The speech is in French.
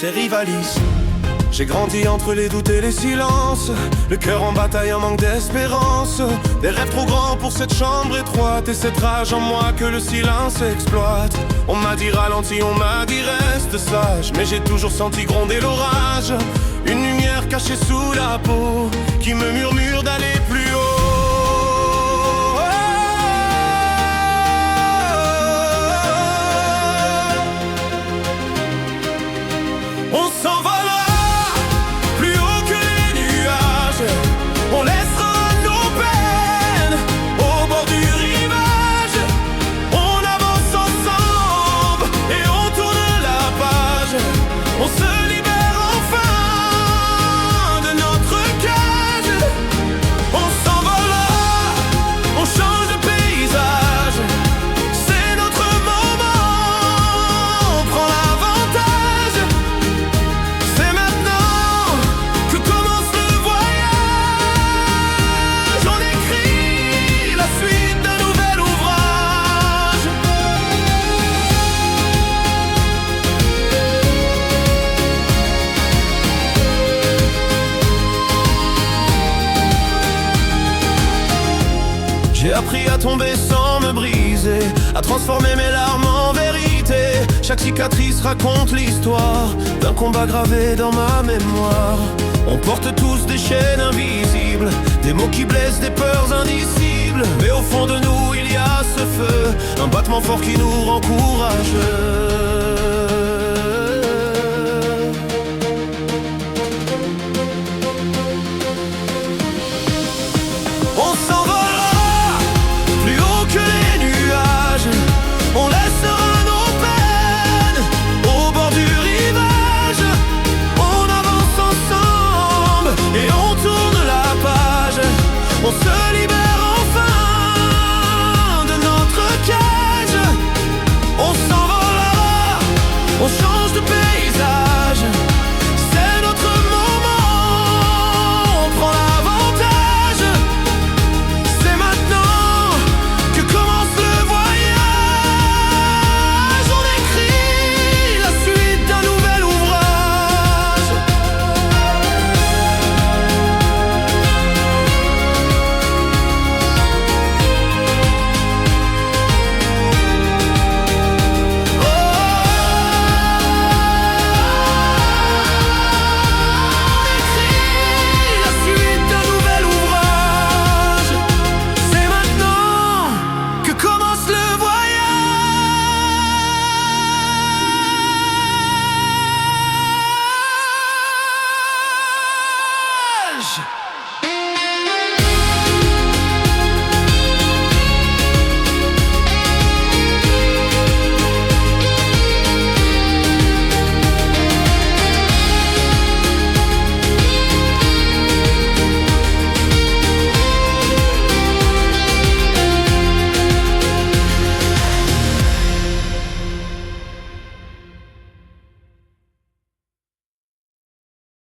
et rivalise. J'ai grandi entre les doutes et les silences, le cœur en bataille, un manque d'espérance. Des rêves trop grands pour cette chambre étroite, et cette rage en moi que le silence exploite. On m'a dit ralentis, on m'a dit reste sage, mais j'ai toujours senti gronder l'orage. Une lumière cachée sous la peau qui me murmure d'aller plus haut. On s'envolera plus haut que les nuages, on laissera nos peines au bord du rivage. On avance ensemble et on tourne la page. On se libère enfin de notre cage. On s'envolera, on change de paysage. C'est notre moment, on prend l'avantage. C'est maintenant que commence le voyage. On écrit la suite d'un nouvel ouvrage. J'ai appris à tomber sans me briser, à transformer mes larmes en vérité. Chaque cicatrice raconte l'histoire d'un combat gravé dans ma mémoire. On porte tous des chaînes invisibles, des mots qui blessent, des peurs indicibles. Mais au fond de nous il y a ce feu, un battement fort qui nous rend courageux.